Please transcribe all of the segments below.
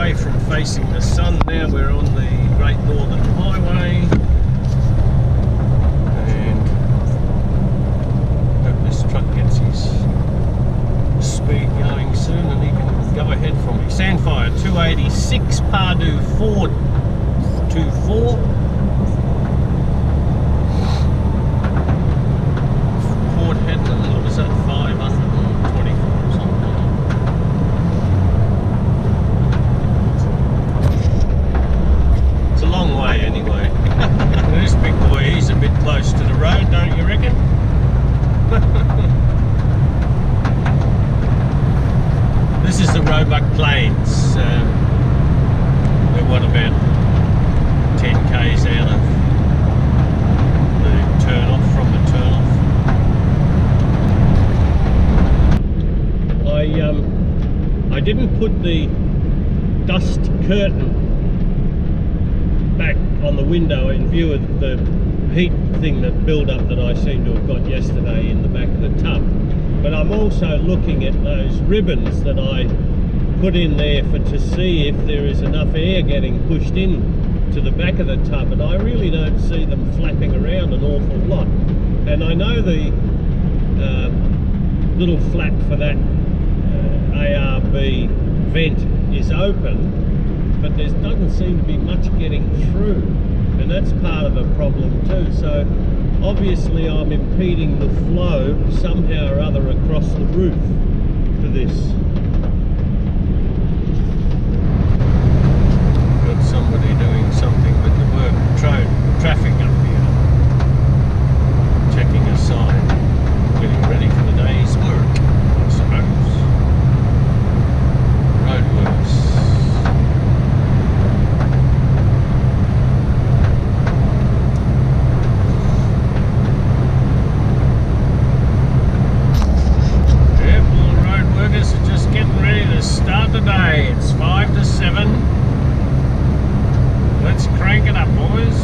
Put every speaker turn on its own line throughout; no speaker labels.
away from facing the sun now. We're on the Great Northern Highway, and hope this truck gets his speed going soon and he can go ahead for me. Sandfire 286, Pardue 424. Port Hedland, what was that, 524 or something? It's a long way anyway. This big boy, he's a bit close to the road, don't you reckon? This is the Roebuck Plains. We're what, about 10 k's out of the turn-off, from the turn-off. I didn't put the dust curtain back on the window in view of the heat thing, that build-up that I seem to have got yesterday in the back of the tub. But I'm also looking at those ribbons that I put in there to see if there is enough air getting pushed in to the back of the tub, and I really don't see them flapping around an awful lot. And I know the little flap for that ARB vent is open, but there doesn't seem to be much getting through, and that's part of a problem too. So obviously I'm impeding the flow somehow or other across the roof for this. Got somebody doing something with the work traffic up here, checking a sign, getting ready for the day's work, I suppose. Roadworks. Start the day. It's 5 to 7. Let's crank it up, boys.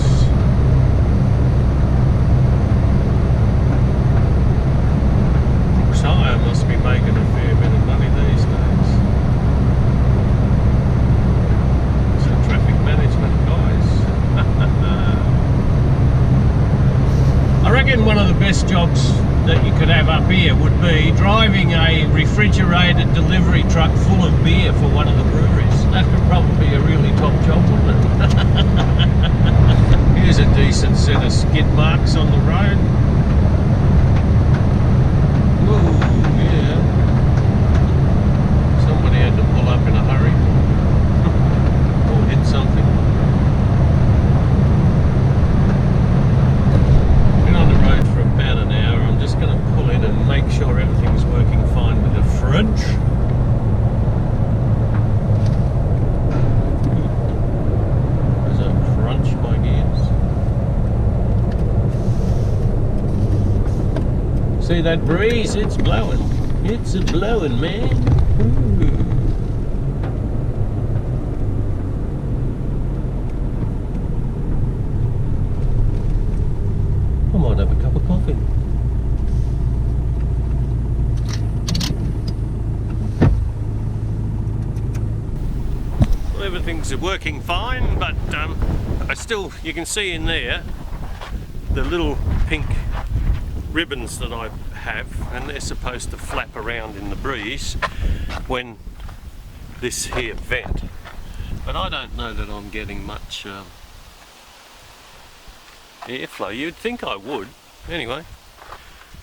Brooks Hire must be making a fair bit of money these days. Some traffic management guys. I reckon one of the best jobs that you could have up here would be driving a refrigerated delivery truck full of beer for one of the breweries. That would probably be a really top job, wouldn't it? Here's a decent set of skid marks on the road. Ooh, yeah. Somebody had to pull up in a hurry or hit something. Been on the road for about an hour. I'm just going to pull in and make sure everything's working fine with the fridge. Does that crunch my gears? See that breeze? It's blowing. It's a blowing, man. Ooh. I might have a cup of coffee. Well, everything's working fine, but you can see in there the little pink ribbons that I have, and they're supposed to flap around in the breeze when this here vent. But I don't know that I'm getting much airflow. You'd think I would. Anyway,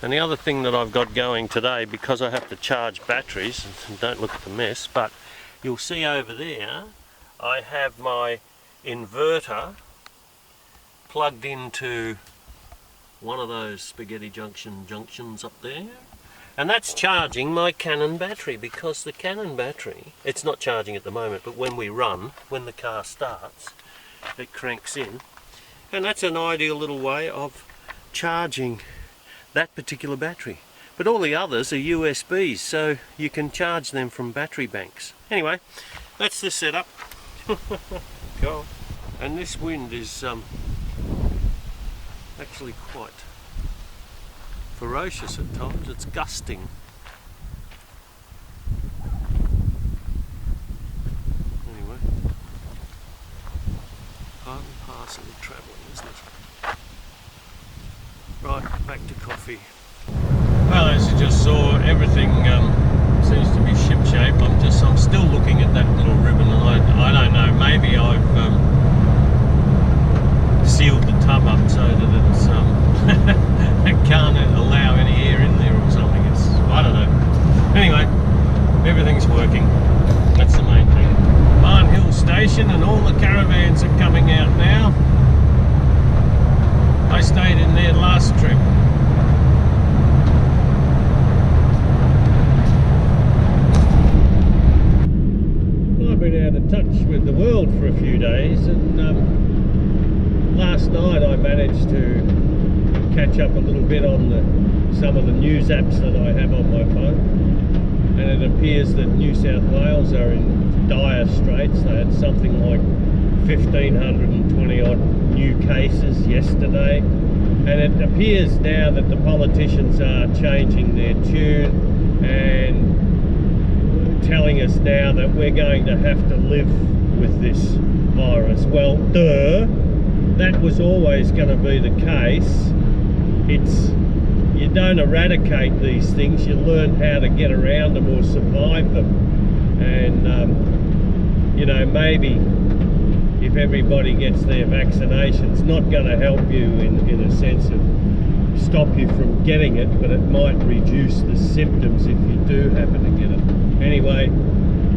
and the other thing that I've got going today, because I have to charge batteries, and don't look at the mess, but you'll see over there I have my inverter plugged into one of those spaghetti junctions up there, and that's charging my Canon battery, because the Canon battery, it's not charging at the moment, but when we run, when the car starts, it cranks in. And that's an ideal little way of charging that particular battery. But all the others are USBs, so you can charge them from battery banks. Anyway, that's the setup. Go. And this wind is actually quite ferocious at times. It's gusting. Anyway. part and parcel of travelling, isn't it? Right, back to coffee. Well, as you just saw, everything seems to be ship-shape. I'm still looking at that little ribbon, and I don't know, maybe I've sealed the tub up so that it's it can't allow any air in there or something. I don't know. Anyway, everything's working. That's the main thing. Barn Hill Station, and all the caravans are coming out now. I stayed in there last trip. I've been out of touch with the world for a few days, and last night I managed to catch up a little bit on some of the news apps that I have on my phone, and it appears that New South Wales are in dire straits. They had something like 1,520 odd new cases yesterday, and it appears now that the politicians are changing their tune and telling us now that we're going to have to live with this virus. Well, duh, that was always going to be the case. You don't eradicate these things, you learn how to get around them or survive them. And you know, maybe if everybody gets their vaccinations, not going to help you in a sense of stop you from getting it, but it might reduce the symptoms if you do happen to get it. Anyway,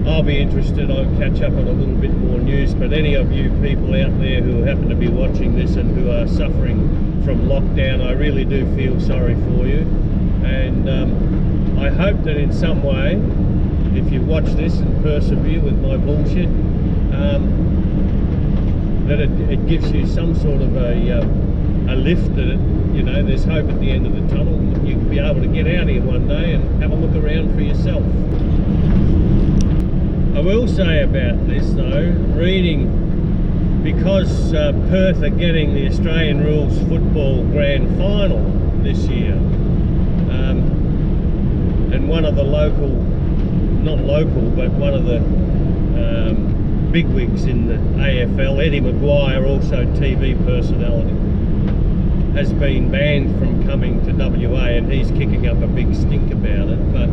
I'll be interested. I'll catch up on a little bit more news, but any of you people out there who happen to be watching this and who are suffering from lockdown, I really do feel sorry for you, and I hope that in some way, if you watch this and persevere with my bullshit, that it gives you some sort of a lift, that you know, there's hope at the end of the tunnel. You'll be able to get out here one day and have a look around for yourself. I will say about this though, reading, because Perth are getting the Australian Rules Football Grand Final this year, and one of the local, not local, but one of the bigwigs in the AFL, Eddie Maguire, also TV personality, has been banned from coming to WA, and he's kicking up a big stink about it. But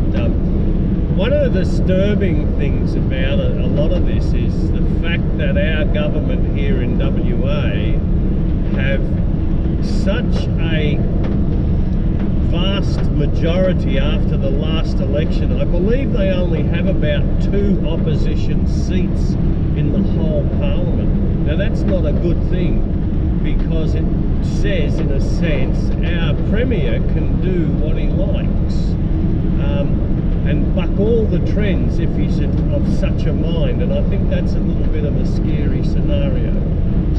one of the disturbing things about a lot of this is the fact that our government here in WA have such a vast majority after the last election. I believe they only have about 2 opposition seats in the whole parliament. Now that's not a good thing, because it says, in a sense, our premier can do what he likes and buck all the trends if he's of such a mind, and I think that's a little bit of a scary scenario.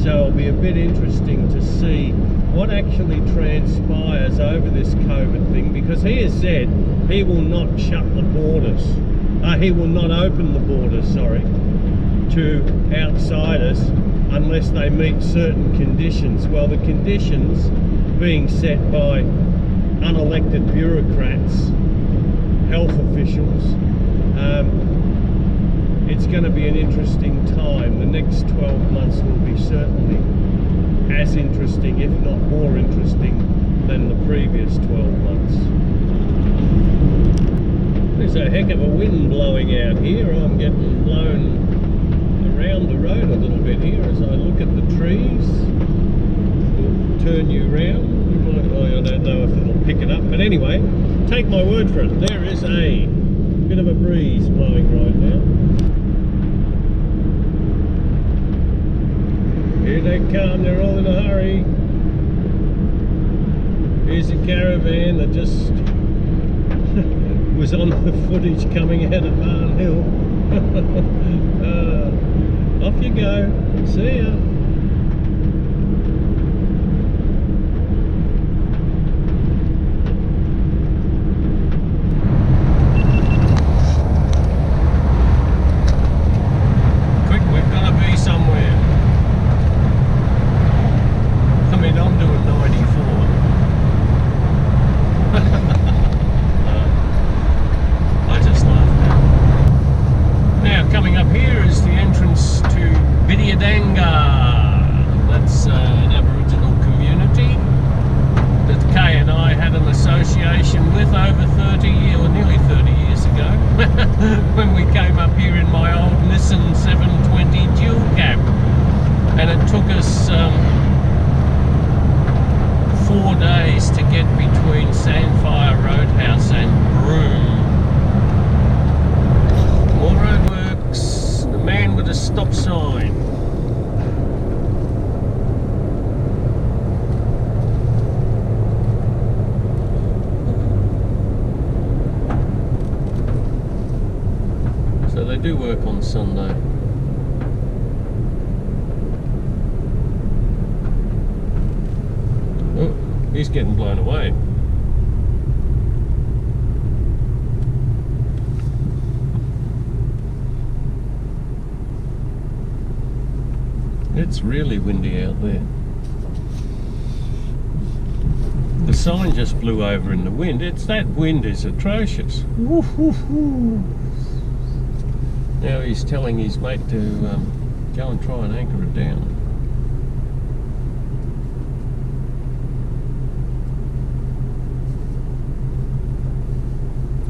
So it'll be a bit interesting to see what actually transpires over this COVID thing, because he has said he will not shut the borders, he will not open the borders, sorry, to outsiders unless they meet certain conditions. Well, the conditions being set by unelected bureaucrats, health officials, it's going to be an interesting time. The next 12 months will be certainly as interesting, if not more interesting, than the previous 12 months. There's a heck of a wind blowing out here. I'm getting blown around the road a little bit here as I look at the trees. We'll turn you round. I don't know if it'll pick it up, but anyway, take my word for it, there is a bit of a breeze blowing right now. Here they come, they're all in a hurry. Here's a caravan that just was on the footage coming out of Barn Hill. Off you go, see ya. Coming up here is the entrance to Bidyadanga. us 4 days to get between Sandfire Roadhouse and Broome. More roadworks, the man with a stop sign. So they do work on Sunday. Oh, he's getting blown away. It's really windy out there. The sign just blew over in the wind. That wind is atrocious. Woof, woof, woof. Now he's telling his mate to go and try and anchor it down.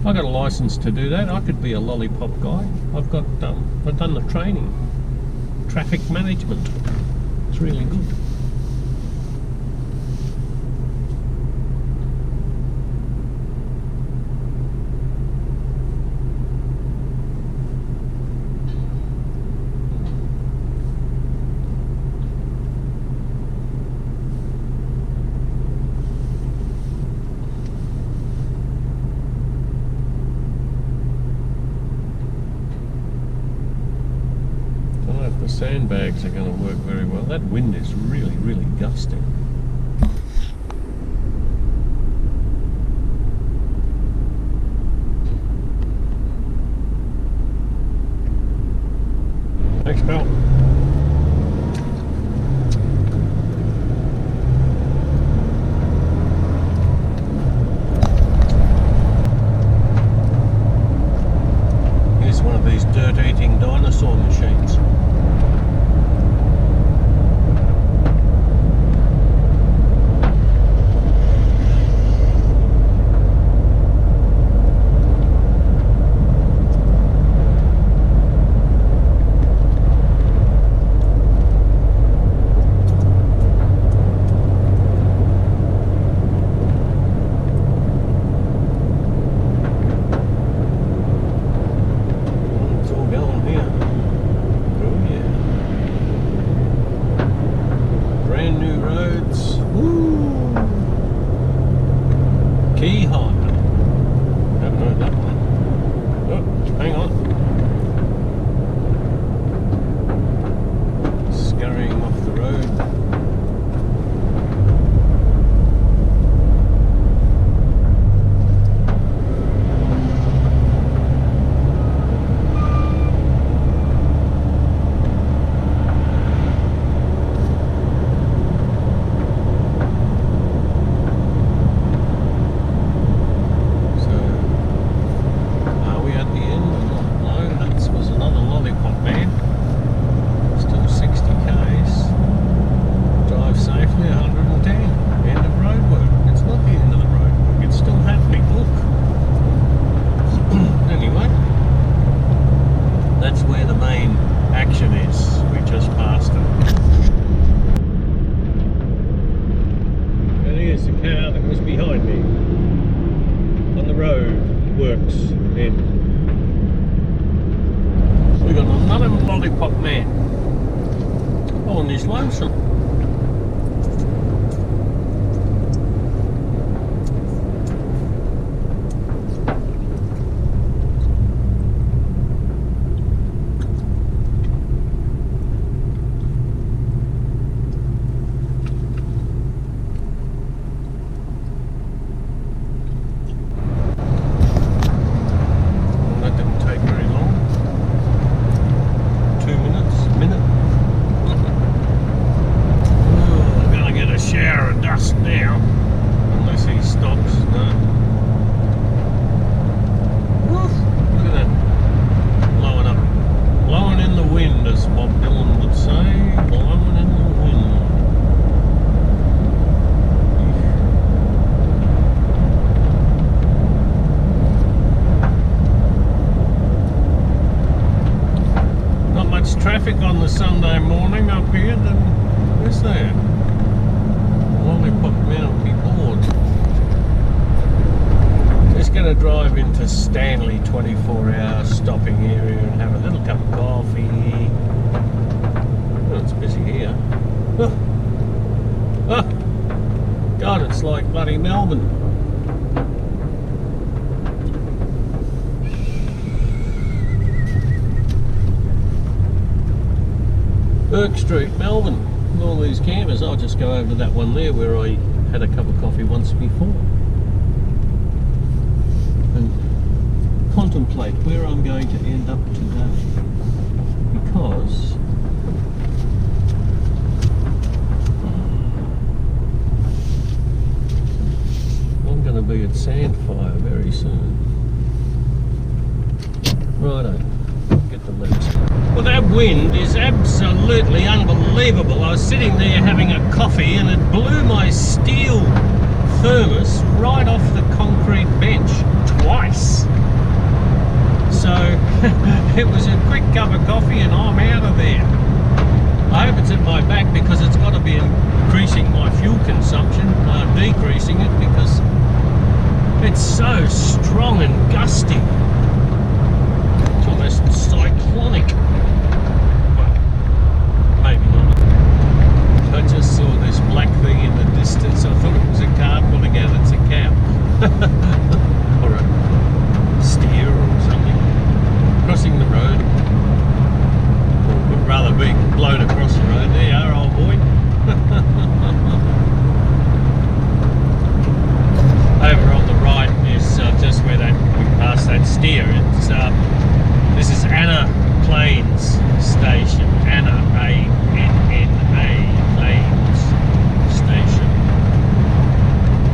I got a license to do that. I could be a lollipop guy. I've done the training. Traffic management. It's really good. The sandbags are going to work very well. That wind is really, really gusting. Thanks, pal. Here's one of these dirt-eating dinosaur machines. Lollipop man. Oh, and he's lonesome. Traffic on the Sunday morning up here, then the Stanley 24-hour stopping area and have a little cup of coffee. Oh, it's busy here. Oh. Oh. God, it's like bloody Melbourne. Burke Street, Melbourne. All these campers. I'll just go over to that one there where I had a cup of coffee once before and contemplate where I'm going to end up today, because I'm going to be at Sandfire very soon. Righto, get the maps. Well, that wind is absolutely unbelievable. I was sitting there having a coffee and it blew my steel thermos right off the concrete bench twice. So it was a quick cup of coffee and I'm out of there. I hope it's at my back, because it's got to be increasing my fuel consumption, decreasing it, because it's so strong and gusty. It's almost cyclonic. Maybe not. I just saw this black thing in the distance. I thought it was a car pulling out. It's a cow. Or a steer or something. Crossing the road. Or rather being blown across the road. There you are, old boy. Over on the right is just where we passed that steer. It's this is Anna Plains Station. Anna, A-N-N-A, Plains Station.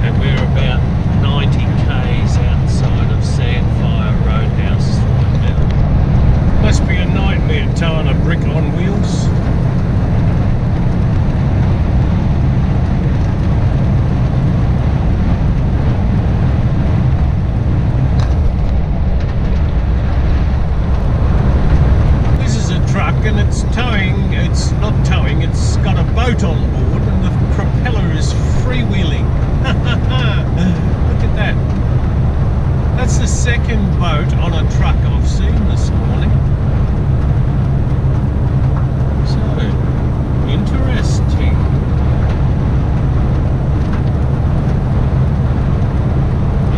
And we're about 90 k's outside of Sandfire Roadhouse right now. Must be a nightmare towing a brick on wheels. And it's towing, it's not towing, it's got a boat on board and the propeller is freewheeling. Look at that. That's the second boat on a truck I've seen this morning. So, interesting.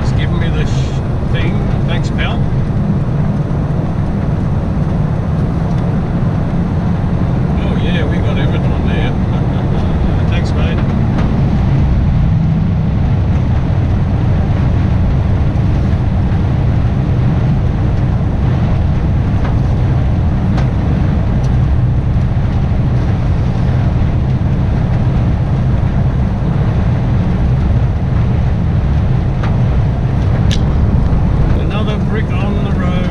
He's giving me the thing. Thanks, pal. Yeah, we got everything on there. Thanks, mate. Another brick on the road.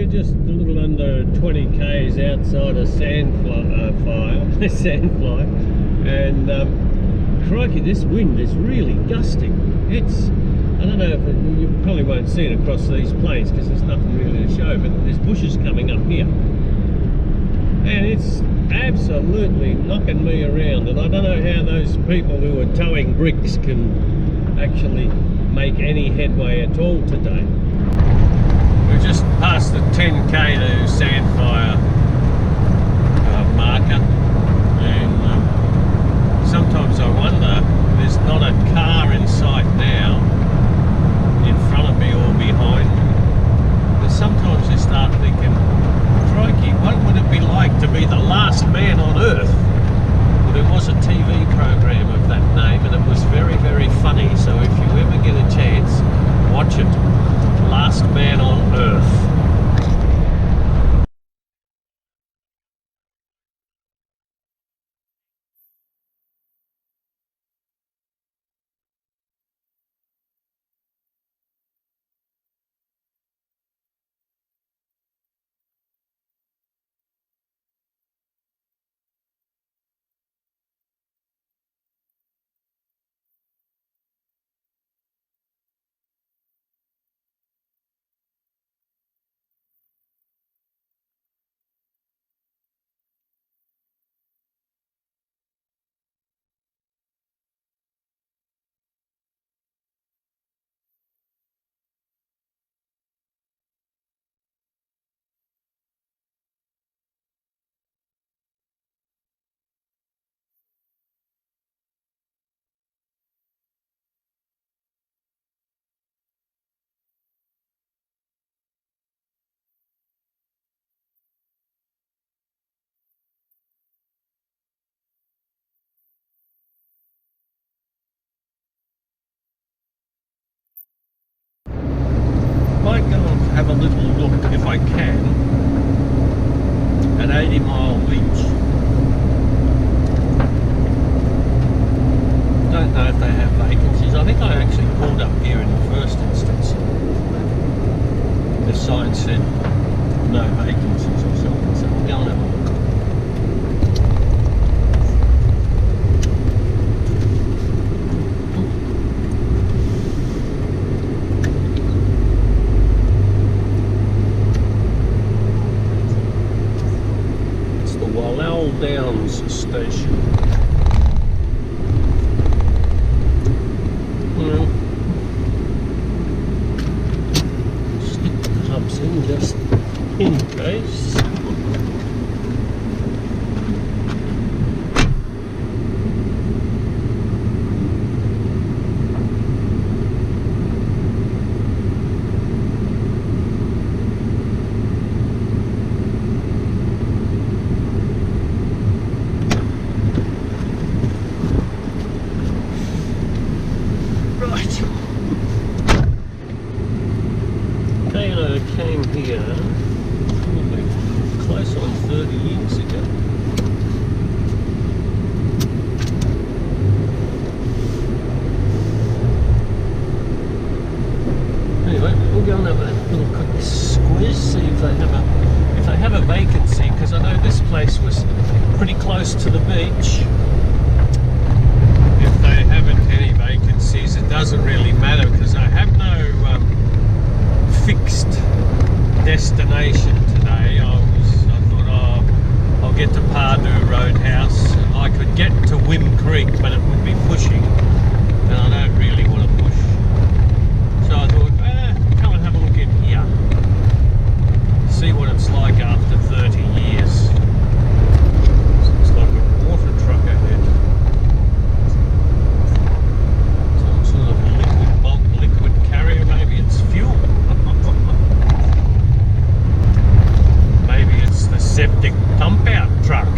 Just a little under 20 k's outside of Sandfly, and crikey, this wind is really gusting. It's, I don't know if you probably won't see it across these plains because there's nothing really to show, but there's bushes coming up here, and it's absolutely knocking me around, and I don't know how those people who are towing bricks can actually make any headway at all today. We're just past the 10k to Sandfire marker, and sometimes I wonder, there's not a car in sight now in front of me or behind me, but sometimes you start thinking, crikey, what would it be like to be the last man on earth? Well, there was a TV program of that name and it was very, very funny, so if you ever get a chance, watch it. Last Man on Earth. might go and have a little look, if I can, at 80 Mile Beach. Don't know if they have vacancies. I think I actually pulled up here in the first instance. The sign said no vacancies or something, so we'll go and have a look. Downs station. Well, stick the hubs in just in case. Came here probably close on 30 years ago. Anyway, we'll go and have a little quick squiz, see if they have a vacancy, because I know this place was pretty close to the beach. If they haven't any vacancies, it doesn't really matter, because I have no fixed destination today. I thought, oh, I'll get to Pardue Roadhouse. I could get to Whim Creek, but it would be pushing, and I don't really want to push. So I thought, come and have a look in here. See what it's like after 30 years. Looks like a water truck ahead. Some sort of liquid carrier, maybe it's fuel. The septic pump out truck.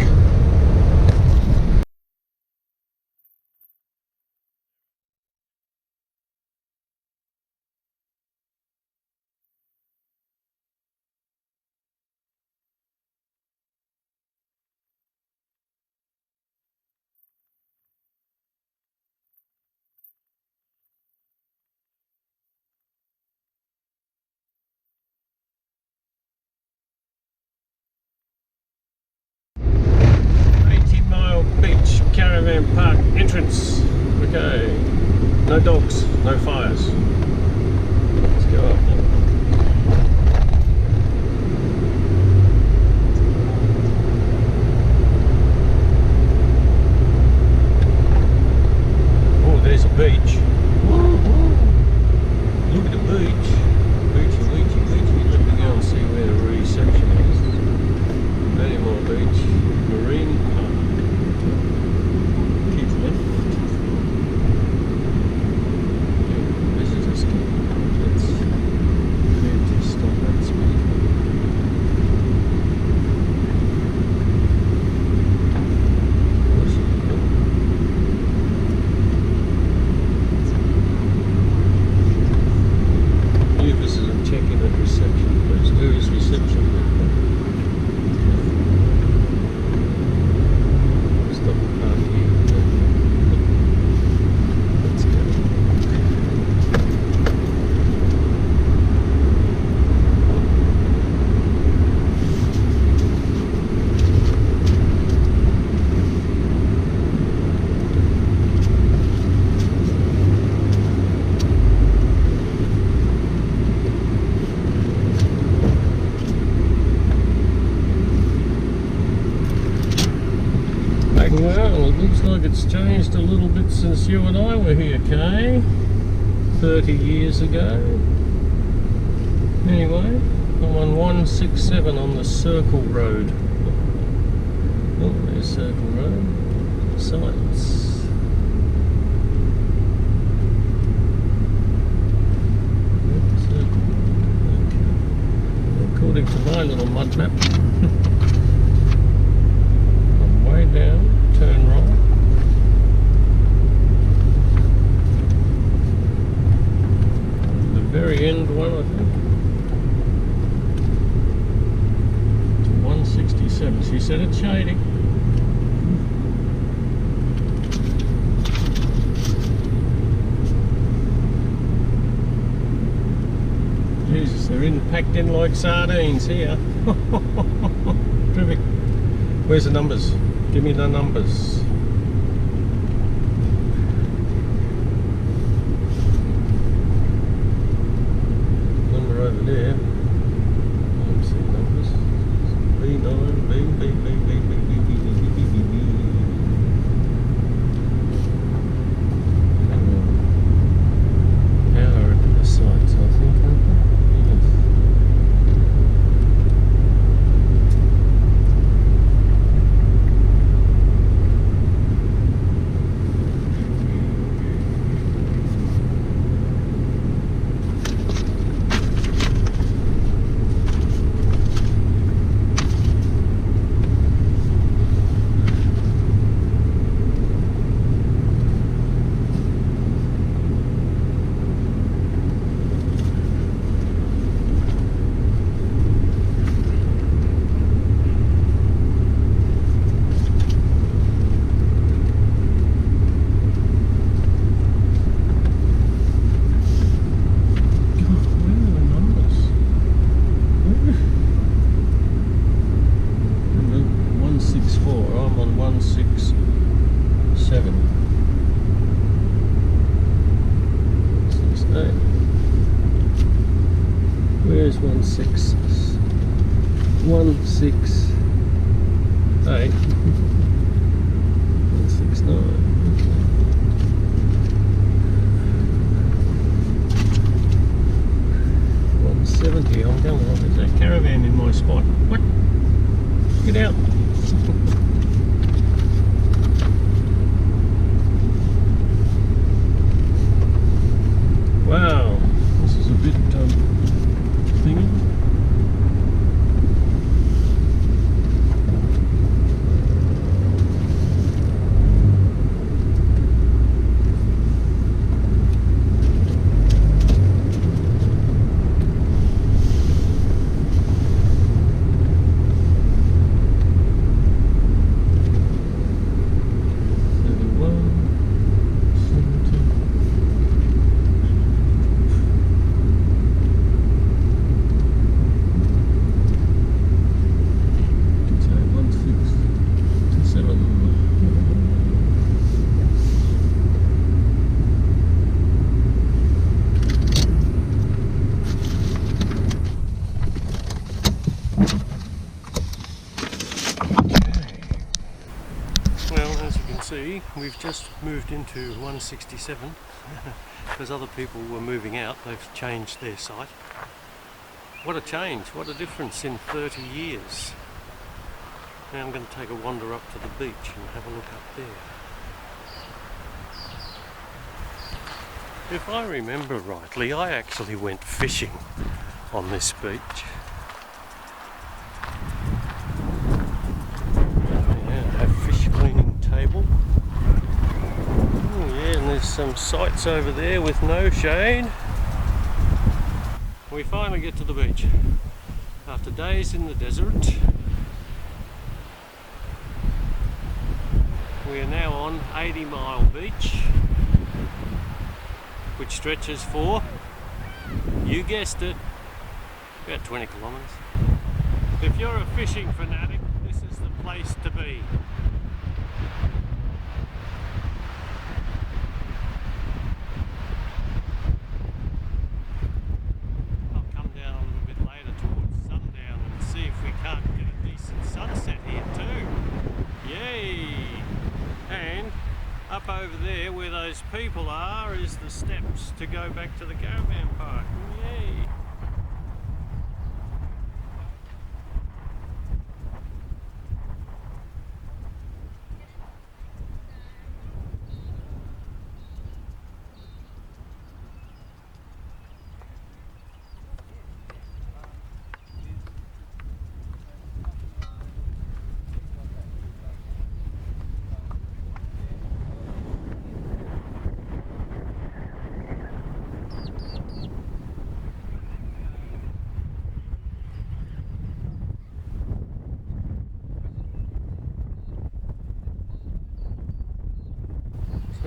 Beach Caravan Park entrance. Okay, no dogs, no fires. Let's go up now. Oh, there's a beach. Look at the beach. Beachy, beachy, beachy. Let me go and see where the reception is. Anymore Beach, Marine Park. Well, it looks like it's changed a little bit since you and I were here, Kay. 30 years ago. Anyway, I'm on 167 on the Circle Road. Oh, there's Circle Road. Sights. According to my little mud map. I'm way down, turn right. The very end one, I think. She said it's shady. Jesus, they're packed in like sardines here. Terrific. Where's the numbers? Give me the numbers. Number over there. Let's see numbers. B9, B, B, B, B, B, B, B, B, B, B, B, B. Power at the sites, I think, aren't they? Where's 168? 169. 170. I'm going on. There's a caravan in my spot. What? Get out. Wow, this is a bit thingy. See, we've just moved into 167 because other people were moving out. They've changed their site. What a change, what a difference in 30 years. Now I'm going to take a wander up to the beach and have a look up there. If I remember rightly, I actually went fishing on this beach. Table. Oh yeah, and there's some sites over there with no shade. We finally get to the beach after days in the desert. We are now on 80 Mile Beach, which stretches for, you guessed it, about 20 kilometres. If you're a fishing fanatic, this is the place to be. Up over there where those people are is the steps to go back to the caravan park. Yay!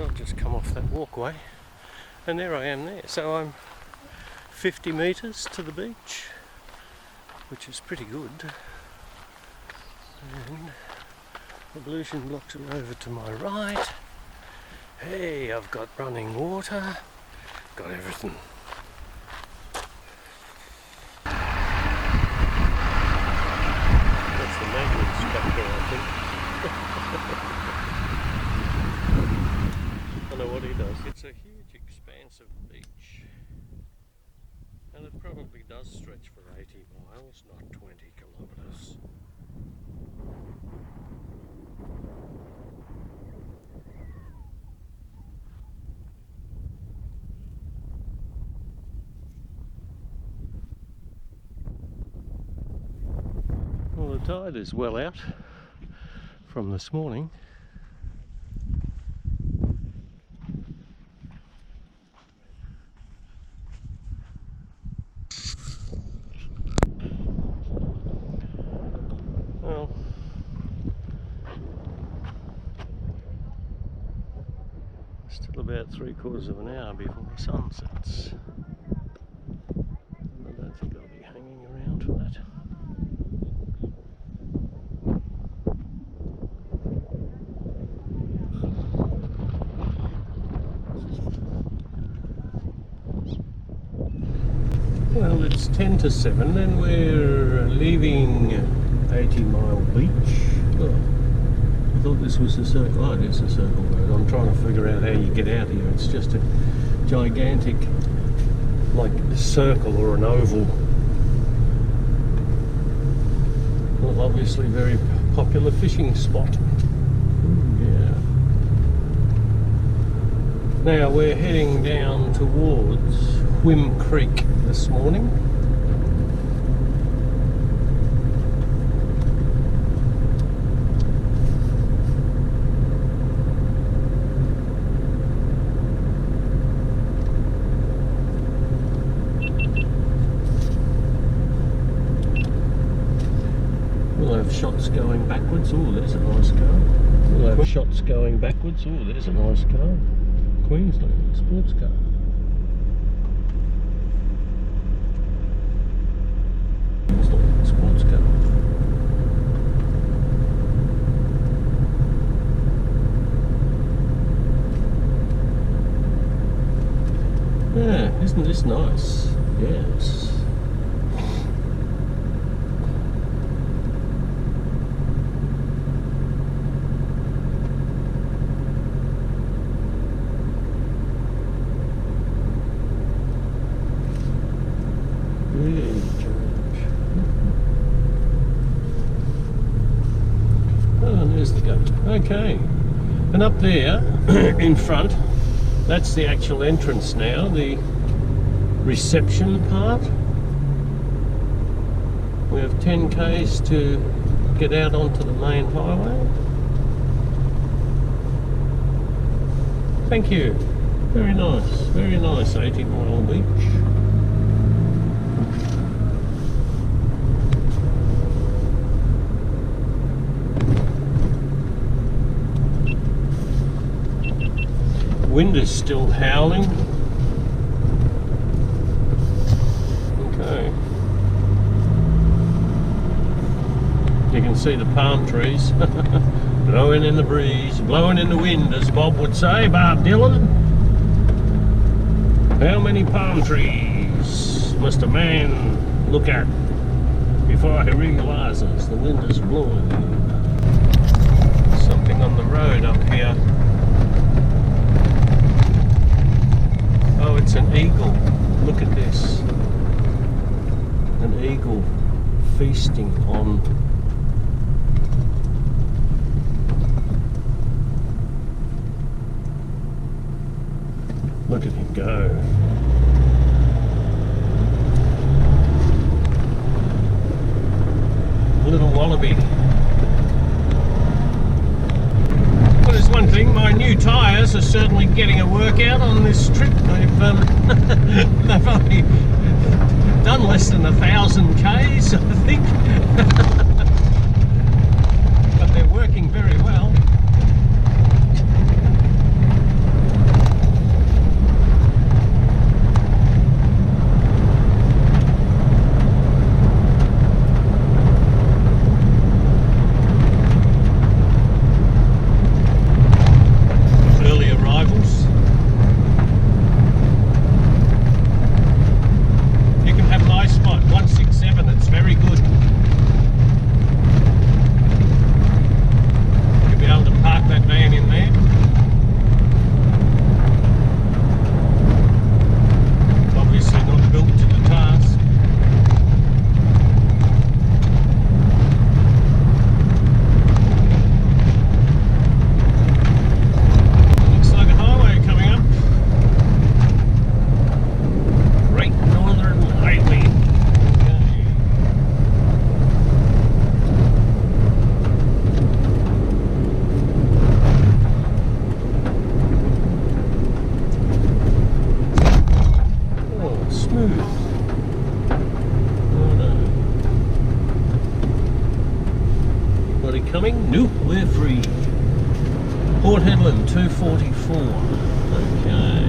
I'll just come off that walkway, and there I am there. So I'm 50 metres to the beach, which is pretty good. And ablution blocks are over to my right. Hey, I've got running water, got everything. That's the maintenance tractor, I think. I don't know what he does. It's a huge expanse of beach, and it probably does stretch for 80 miles, not 20 kilometres. Well, the tide is well out from this morning. Well, still about 3/4 of an hour before the sun sets. I don't think I'll be hanging around for that. Well, it's 10 to 7 and we're leaving 80 Mile Beach. Oh, I thought this was the circle. Oh, it is the circle road. I'm trying to figure out how you get out here. It's just a gigantic, like a circle or an oval. Well, obviously very popular fishing spot. Yeah. Now we're heading down towards Whim Creek this morning. We'll have shots going backwards. Oh, there's a nice car. We'll have shots going backwards. Oh, there's a nice car. Queensland sports car. Sports car. Yeah, isn't this nice? Yes. Okay, and up there in front, that's the actual entrance now, the reception part. We have 10 k's to get out onto the main highway. Thank you. Very nice 80 Mile Beach. Wind is still howling. Okay. You can see the palm trees blowing in the breeze, blowing in the wind, as Bob would say, Bob Dylan. How many palm trees must a man look at before he realises the wind is blowing? Something on the road up here. Oh, it's an eagle. Look at this. An eagle feasting on look at him go. Little wallaby. Well, there's one thing, my new tyres are certainly getting a workout on this trip. They've only done less than 1,000 k's, I think. But they're working very well. Great Northern Highway. Oh, smooth. Anybody coming? Nope, we're free. Port Hedland, 2:44. Okay.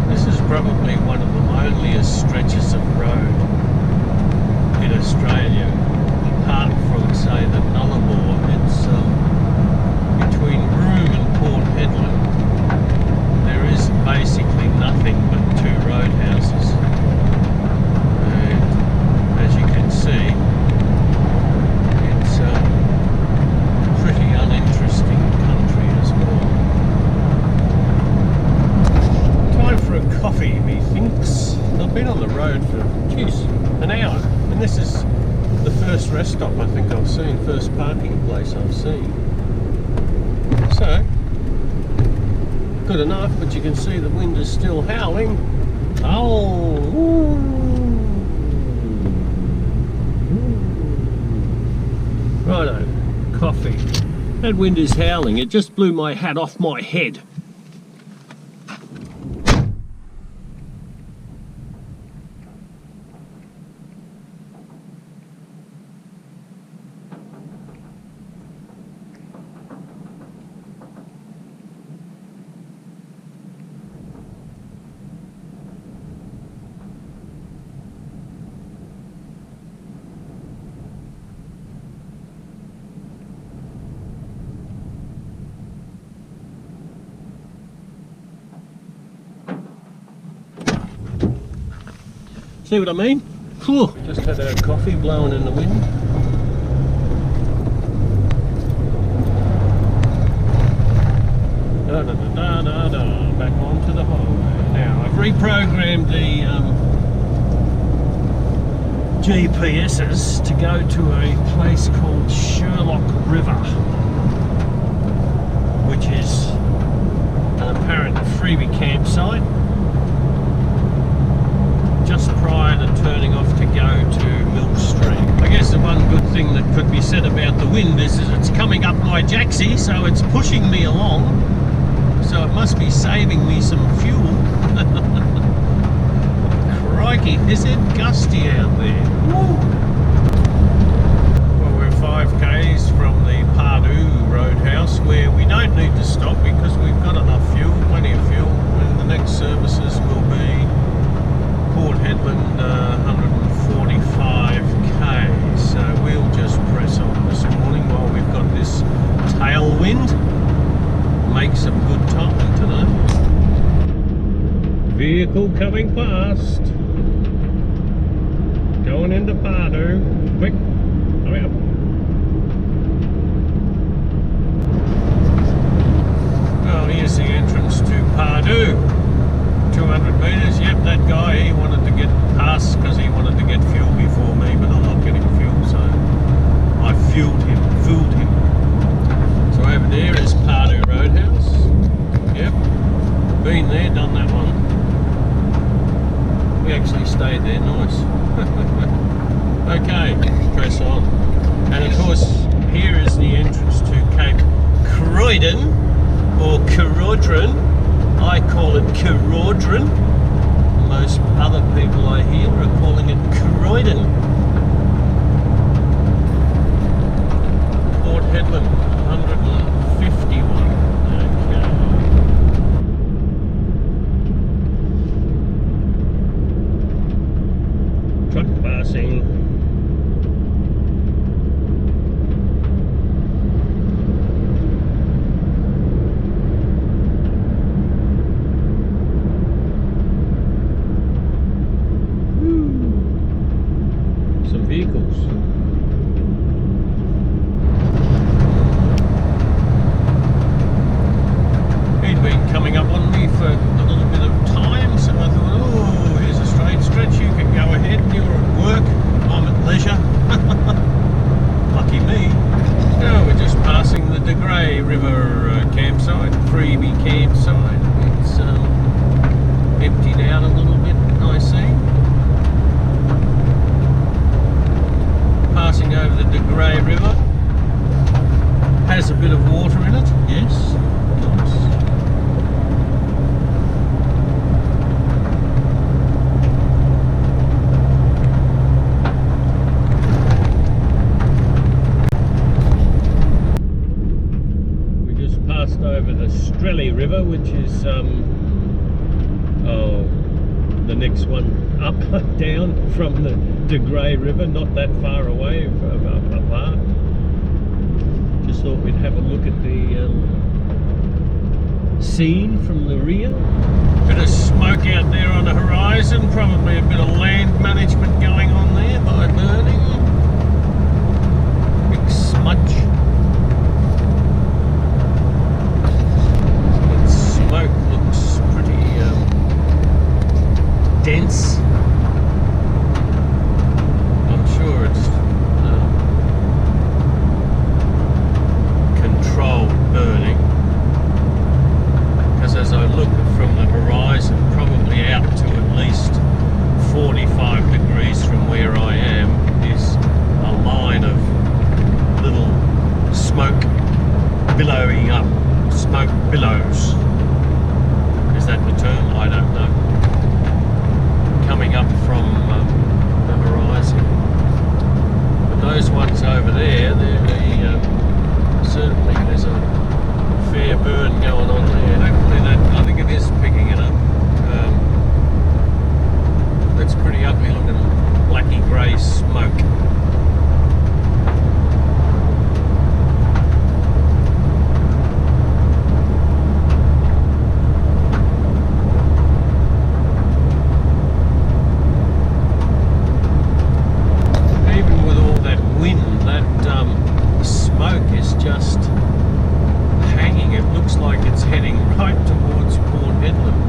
This is probably one of the loneliest stretches of road in Australia, apart from, say, the Nullarbor. It's between Broome and Port Hedland. There is basically nothing but two roadhouses. And as you can see, it's pretty uninteresting country as well. Time for a coffee, methinks. I've been on the road for, geez, an hour, and this is the first rest stop I think I've seen, first parking place I've seen. So, good enough, but you can see the wind is still howling. Oh, righto, coffee. That wind is howling. It just blew my hat off my head. See what I mean? Whew. Just had our coffee blowing in the wind. Back onto the highway. Now I've reprogrammed the GPSs to go to a place called Sherlock River, which is an apparent freebie campsite just prior to turning off to go to Milk Stream. I guess the one good thing that could be said about the wind is it's coming up my jacksie, so it's pushing me along, so it must be saving me some fuel. Crikey, is it gusty out there? Woo. Well, we're 5k's from the Pardue Roadhouse, where we don't need to stop because we've got enough fuel, plenty of fuel, and the next services will be Port Hedland, 145k, so we'll just press on this morning while we've got this tailwind. Make some good time tonight. Vehicle coming past. Going into Pardue. Quick, hurry up. Well, here's the entrance to Pardue. 200 metres, yep, that guy, he wanted to get past because he wanted to get fuel before me, but I'm not getting fuel, so I fooled him. So over there is Pardue Roadhouse. Yep, been there, done that one. We actually stayed there, nice. Okay, press on. And of course, here is the entrance to Cape Croydon, or Carodron. I call it Carodron. Most other people I hear are calling it Croydon. Port Hedland, 151. Okay. Truck passing. Vehicles. which is the next one up down from the Grey River, not that far away apart. Just thought we'd have a look at the scene from the rear. Bit of smoke out there on the horizon, probably a bit of land management going on there by burning. Big smudge. That smoke looks pretty dense. I'm sure it's controlled burning, because as I look from the horizon, probably out to at least 45 degrees from where I am is a line of little smoke billowing up, smoke billows. Is that the term? I don't know. Coming up from the horizon. But those ones over there, certainly there's a fair burn going on there. Hopefully I think it is picking it up. That's pretty ugly looking blacky grey smoke. Smoke is just hanging. It looks like it's heading right towards Port Hedland.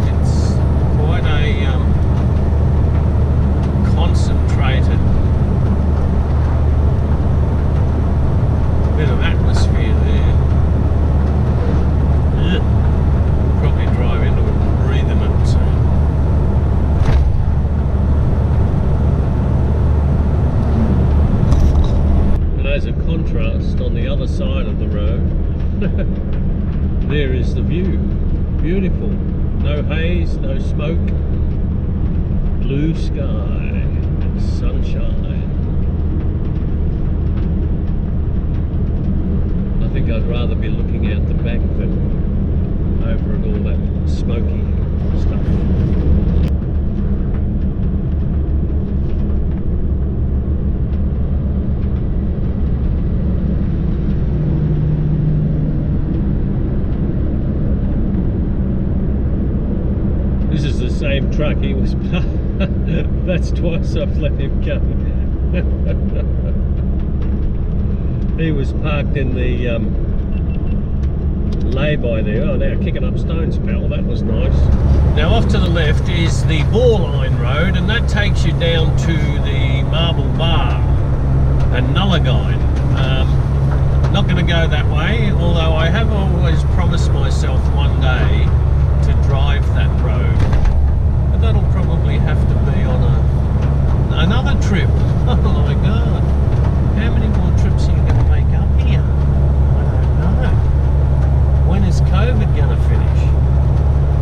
It's quite a concentrated bit of atmosphere there. Probably drive into it and breathe in it soon. As a contrast, on the other side of the road, there is the view. Beautiful. No haze, no smoke. Blue sky and sunshine. I think I'd rather be looking out the back than over at all that smoky stuff. This is the same truck. He was that's twice I've let him come. He was parked in the lay-by there. Oh, now kicking up stones, pal. That was nice. Now off to the left is the Boreline Road, and that takes you down to the Marble Bar and Nullagine. Not going to go that way, although I have always promised myself one day to drive that road, but that'll probably have to be on another trip. Oh my god, how many more trips are you going to make up here? I don't know. When is COVID going to finish?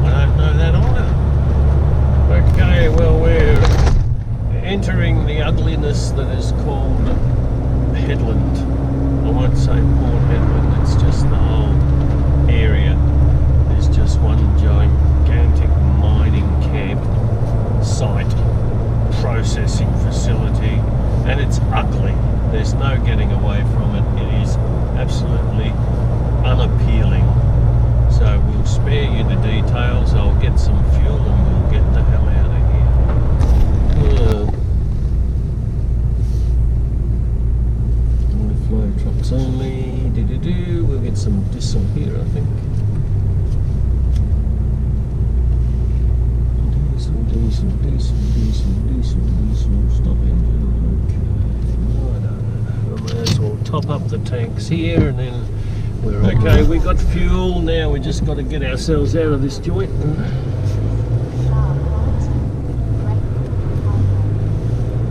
I don't know that either. Okay, well, we're entering the ugliness that is called Hedland. I won't say Port Hedland, it's just the whole area. There's just one gigantic mining camp site, processing facility, and it's ugly. There's no getting away from it. It is absolutely unappealing. So we'll spare you the details. I'll get some fuel and we'll get the hell out of here. Flow trucks only. We'll get some diesel here, I think. Diesel, stop engine. Okay. I may as well top up the tanks here and then we're okay. We got fuel, now we just got to get ourselves out of this joint.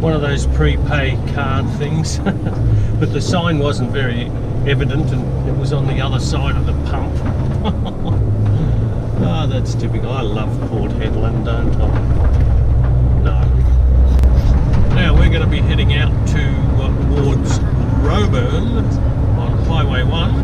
One of those prepay card things, but the sign wasn't very evident and it was on the other side of the pump. Oh, that's typical. I love Port Hedland, don't I? No. Now we're going to be heading out towards Broome on Highway 1.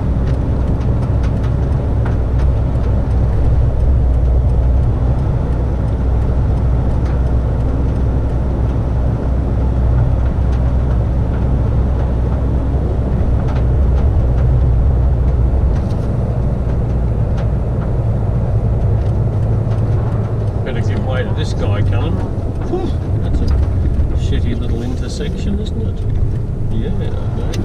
this guy coming. Whew, that's a shitty little intersection, isn't it? Yeah, okay.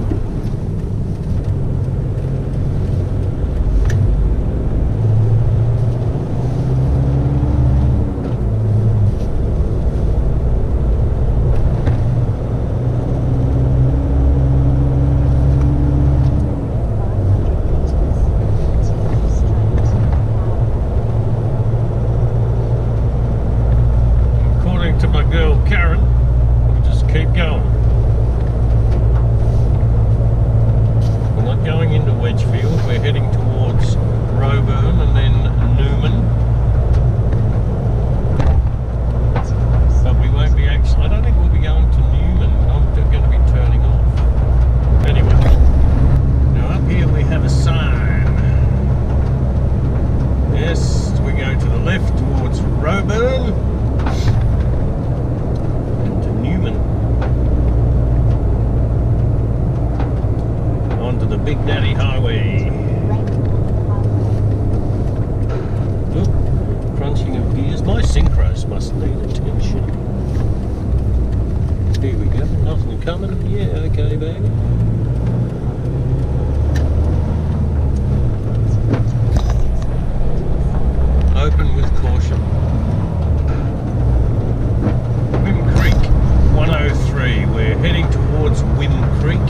Open with caution. Whim Creek 103. We're heading towards Whim Creek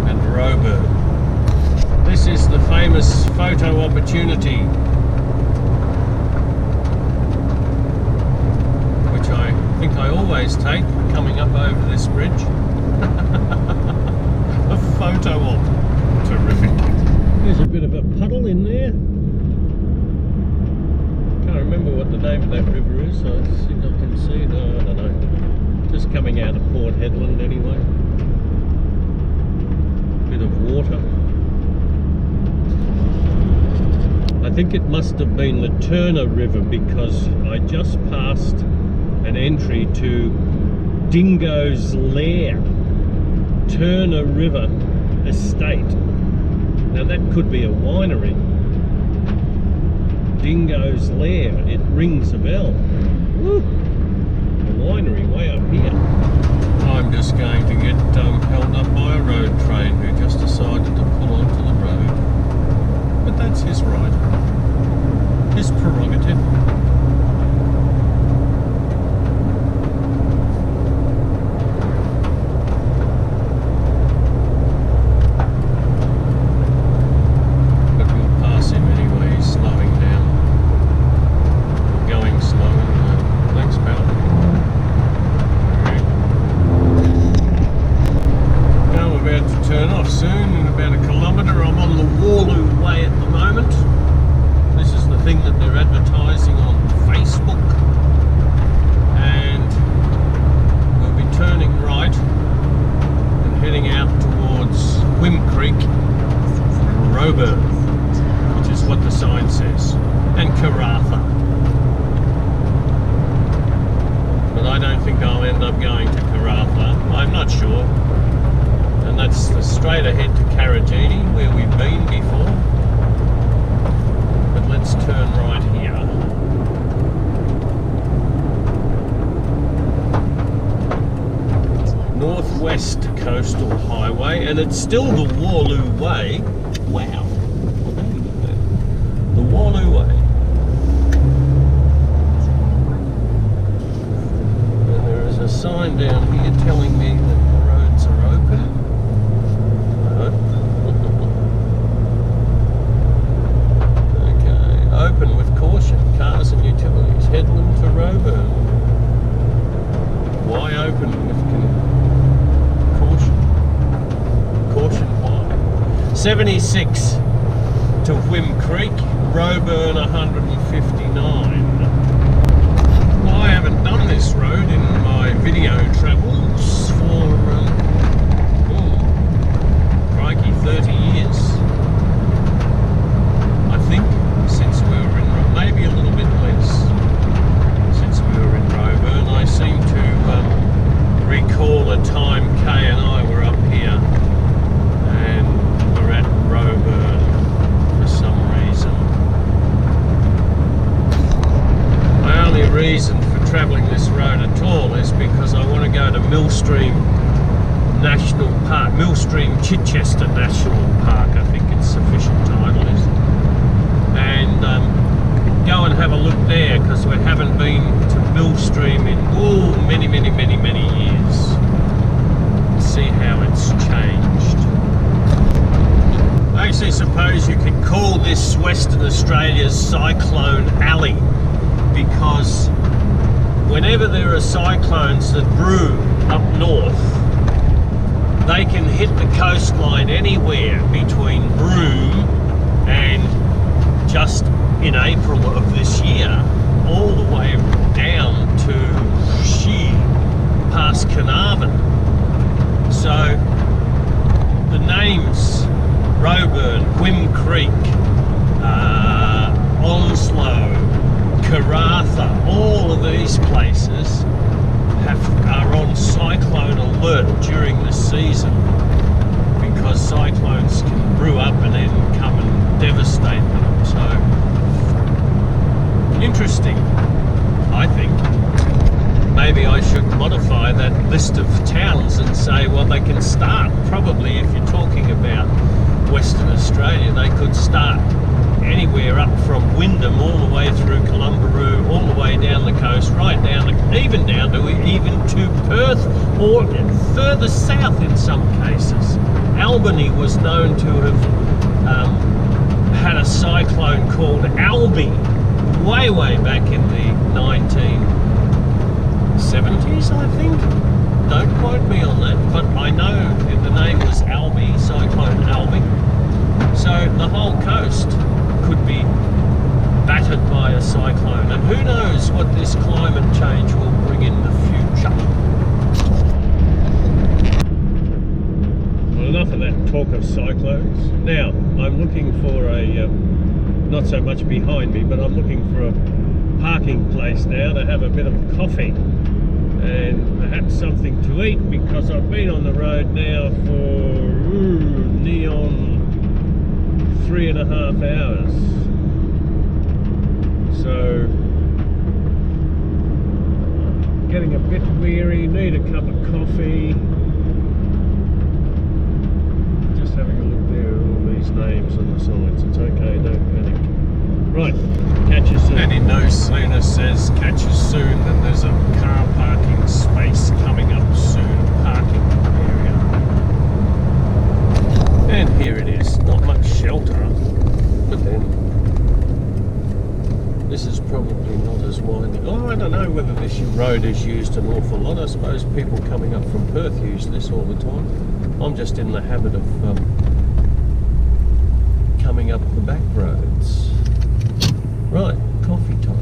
and Roburn. This is the famous photo opportunity, which I think I always take coming up over this bridge. A photo op. Terrific. There's a bit of a puddle in there. Can't remember what the name of that river is. I think I can see it. I don't know. Just coming out of Port Hedland anyway. Bit of water. I think it must have been the Turner River because I just passed an entry to Dingo's Lair, Turner River Estate. Now that could be a winery. Dingo's Lair, it rings a bell. Woo. A winery way up here. I'm just going to get held up by a road train who just decided to pull onto the road. But that's his right, his prerogative. Which is what the sign says, and Karratha. But I don't think I'll end up going to Karratha. I'm not sure. And that's the straight ahead to Karragini, where we've been before. But let's turn right here. Northwest Coastal Highway, and it's still the Warloo Way. Wow. The Warloo Way. And there is a sign down here telling me that the roads are open. Okay, open with caution. Cars and utilities. Hedland to Roburn. Why open with caution? Caution why? 76 to Whim Creek, Roburn 159. Well, I haven't done this road in my video travels for, crikey, 30 years. I think, since we were in, maybe a little bit less, since we were in Roburn. I seem to recall a time Kay and I were up here and we're at Roburn for some reason. this road at all is because I want to go to Millstream National Park, Millstream Chichester National Park, I think its official title is, and go and have a look there because we haven't been to Millstream in many years. See how it's changed. I actually suppose you could call this Western Australia's Cyclone Alley, because whenever there are cyclones that brew up north, they can hit the coastline anywhere between Broome and just in April of this year, all the way down to She past Carnarvon. So the names Roebourne, Whim Creek, Onslow, Karratha, all of these places are on cyclone alert during the season, because cyclones can brew up and then come and devastate them. So interesting, I think. Maybe I should modify that list of towns and say, well, they can start, probably if you're talking about Western Australia, they could start anywhere up from Wyndham all the way through Columbaroo, all the way down the coast, right down to, even to Perth, or further south in some cases. Albany was known to have had a cyclone called Albie way back in the 1970s, I think. Don't quote me on that, but I know the name was Albie, Cyclone Albie. So the whole coast could be battered by a cyclone, and who knows what this climate change will bring in the future. Well, enough of that talk of cyclones. Now, I'm looking for a, not so much behind me, but I'm looking for a parking place now to have a bit of coffee and perhaps something to eat, because I've been on the road now for neon 3.5 hours. So getting a bit weary, need a cup of coffee. Just having a look there at all these names on the sides. It's okay, don't panic. Right, catch you soon. And he no sooner says catch you soon than there's a car parking space coming up soon, parking area. And here it is, not much shelter, but then this is probably not as winding. Oh, I don't know whether this road is used an awful lot. I suppose people coming up from Perth use this all the time. I'm just in the habit of coming up the back roads. Right, coffee time.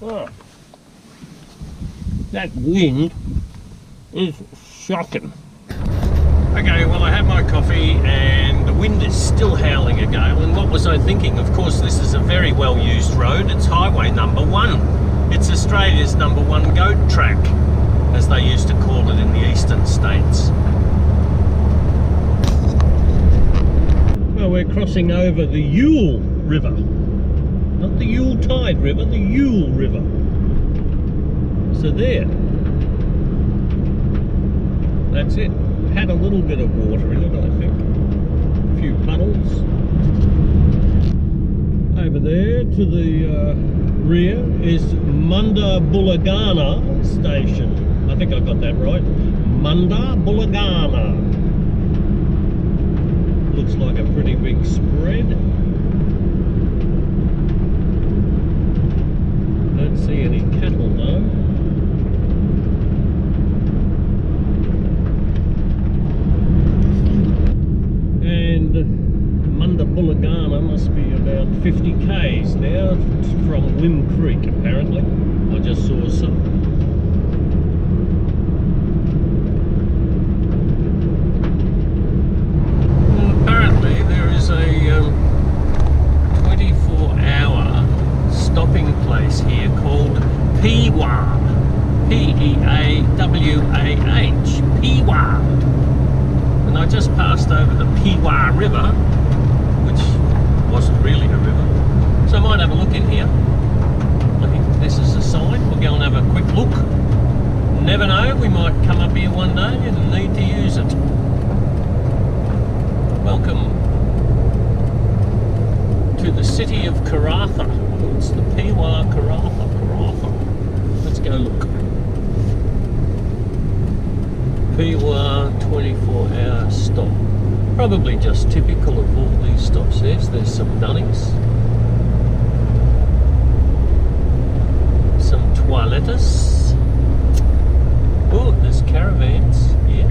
Oh, that wind is shocking. Okay, well, I had my coffee and the wind is still howling a gale, and what was I thinking? Of course, this is a very well used road. It's highway number 1. It's Australia's #1 goat track, as they used to call it in the eastern states. Well, we're crossing over the Yule River. Not the Yuletide River, the Yule River. So there. That's it. Had a little bit of water in it, I think. A few puddles. Over there to the rear is Munda Bullagana Station. I think I got that right. Munda Bullagana. Looks like a pretty big spread. must be about 50 k's now from Whim Creek, apparently. I just saw some. Well, apparently there is a 24-hour stopping place here called Peewah. P-E-A-W-A-H. Peewah. And I just passed over the Peewah River, which wasn't really a river. So I might have a look in here. I think this is a sign. We'll go and have a quick look. Never know, we might come up here one day and need to use it. Welcome to the city of Karratha. It's the Peewah Karratha. Let's go look. Peewah 24-hour stop. Probably just typical of all these stops. There's some dunnies. Some toilettes. Oh, there's caravans. Yeah,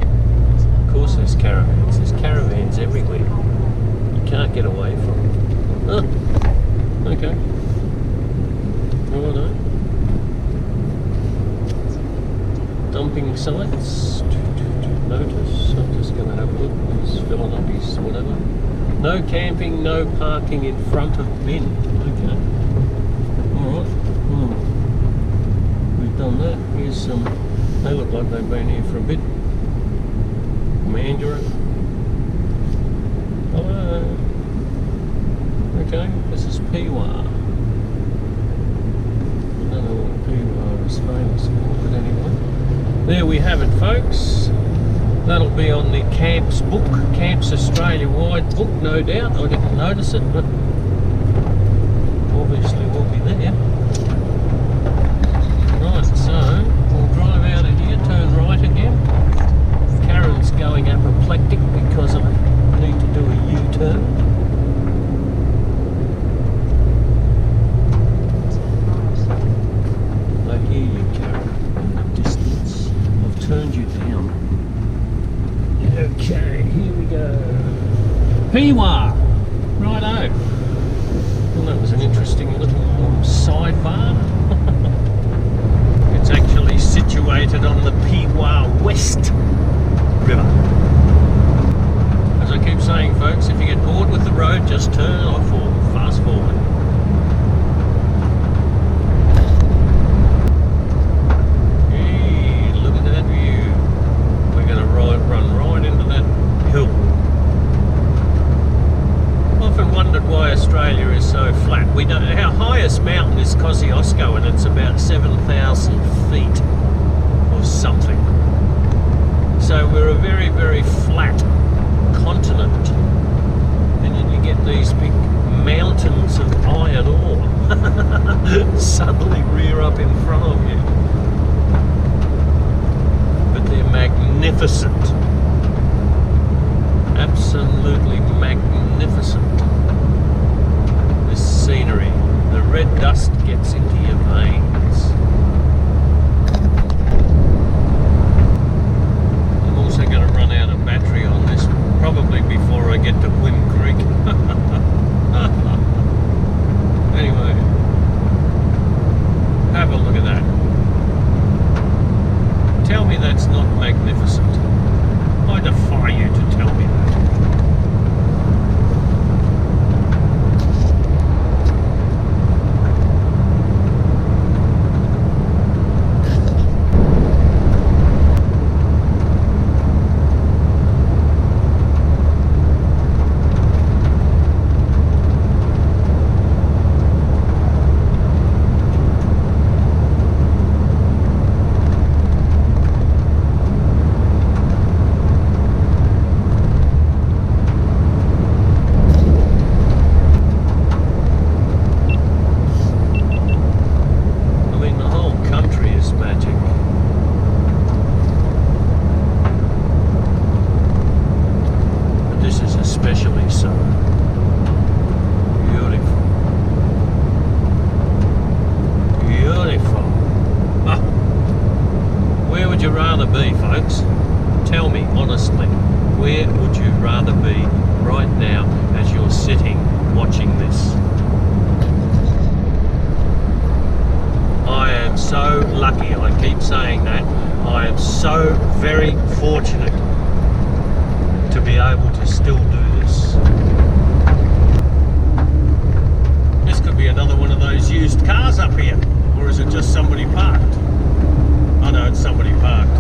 of course there's caravans. There's caravans everywhere. You can't get away from them. Oh, okay. Righto. Dumping sites. Notice. I'm just going to have a look. He's filling up his whatever. No camping, no parking in front of bin. Okay. Alright. We've done that. Here's some. They look like they've been here for a bit. Mandarin. Hello. Okay, this is Peewah. I don't know what Peewah is famous for, but anyway. There we have it, folks. That'll be on the Camps book, Camps Australia-wide book, no doubt. I didn't notice it, but obviously we'll be there. Right, so we'll drive out of here, turn right again. Karen's going apoplectic because I need to do a U-turn. I hear you, Karen, in the distance. I've turned you down. Okay, here we go. Peewah! Righto. Well, that was an interesting little sidebar. It's actually situated on the Peewah West River. As I keep saying, folks, if you get bored with the road, just turn off or fast forward. Hey, look at that view. We're going to run right into that hill. Often wondered why Australia is so flat. We don't. Our highest mountain is Kosciuszko, and it's about 7,000 feet or something. So we're a very, very flat continent, and then you get these big mountains of iron ore suddenly rear up in front of you. But they're magnificent. Absolutely magnificent. This scenery, the red dust gets into your veins. I'm also going to run out of battery on this probably before I get to Whim Creek. Anyway, have a look at that. Tell me that's not magnificent. I defy you to tell me that. Be, folks? Tell me honestly, where would you rather be right now as you're sitting watching this. I am so lucky, I keep saying that. I am so very fortunate to be able to still do this. This could be another one of those used cars up here, or is it just somebody parked? Oh no, it's somebody parked.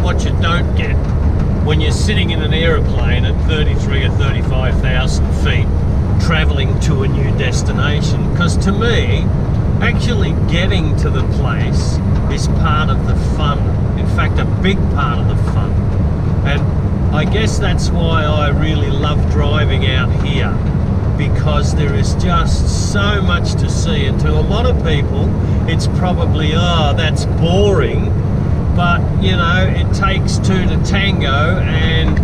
What you don't get when you're sitting in an aeroplane at 33 or 35,000 feet traveling to a new destination, because to me actually getting to the place is part of the fun, in fact a big part of the fun. And I guess that's why I really love driving out here, because there is just so much to see, and to a lot of people it's probably, oh, that's boring. But, you know, it takes two to tango, and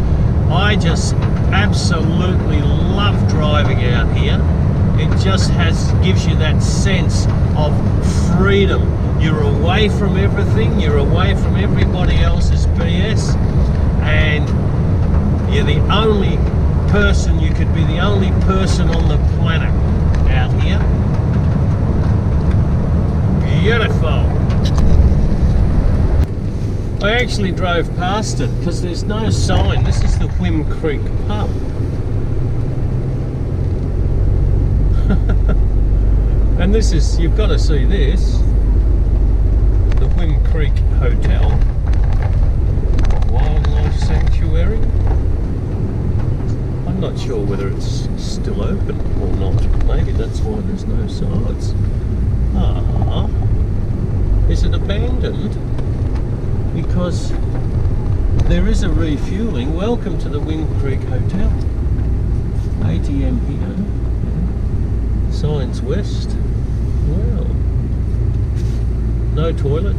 I just absolutely love driving out here. It just gives you that sense of freedom. You're away from everything, you're away from everybody else's BS, and you're the only person, you could be the only person on the planet out here. Beautiful. I actually drove past it because there's no sign. This is the Whim Creek pub. And this is, you've got to see this, the Whim Creek Hotel, wildlife sanctuary. I'm not sure whether it's still open or not. Maybe that's why there's no signs. Ah, is it abandoned? Because there is a refueling. Welcome to the Whim Creek Hotel. ATM here. Signs west. Well, no toilet.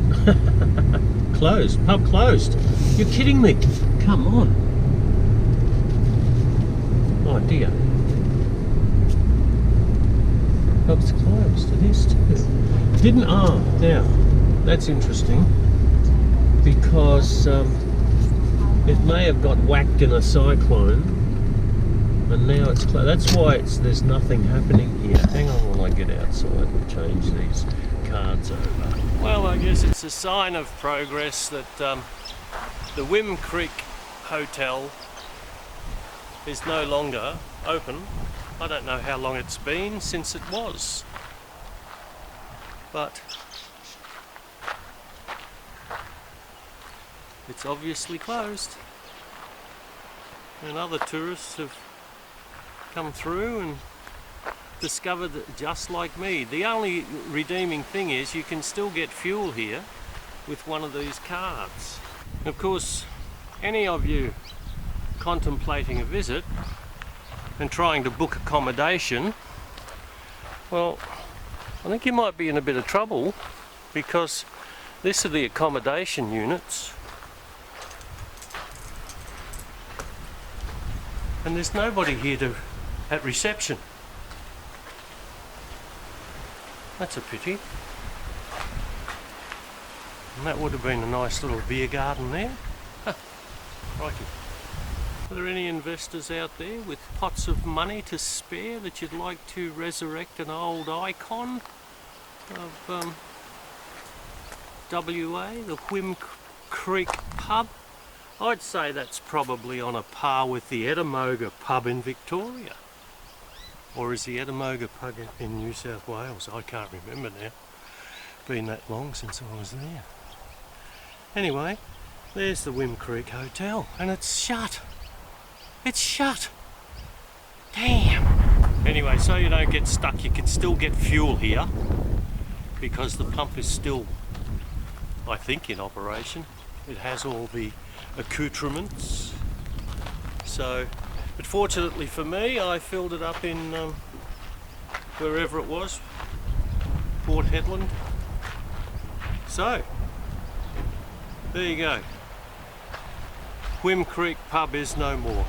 Closed. Pub closed. You're kidding me. Come on. Oh dear. Pub's closed. It is too. Now, that's interesting. Because it may have got whacked in a cyclone, and now it's closed. That's why there's nothing happening here. Hang on while I get outside and change these cards over. Well, I guess it's a sign of progress that the Whim Creek Hotel is no longer open. I don't know how long it's been since it was, but it's obviously closed, and other tourists have come through and discovered that, just like me. The only redeeming thing is you can still get fuel here with one of these cards. Of course, any of you contemplating a visit and trying to book accommodation, well, I think you might be in a bit of trouble, because these are the accommodation units. And there's nobody here at reception. That's a pity. And that would have been a nice little beer garden there. Righty. Are there any investors out there with pots of money to spare that you'd like to resurrect an old icon of WA, the Whim Creek pub? I'd say that's probably on a par with the Ettamogah pub in Victoria. Or is the Ettamogah pub in New South Wales? I can't remember now. Been that long since I was there. Anyway, there's the Whim Creek Hotel, and it's shut. It's shut. Damn. Anyway, so you don't get stuck, you can still get fuel here, because the pump is still, I think, in operation. It has all the accoutrements. So, but fortunately for me, I filled it up in wherever it was, Port Hedland. So, there you go. Whim Creek pub is no more.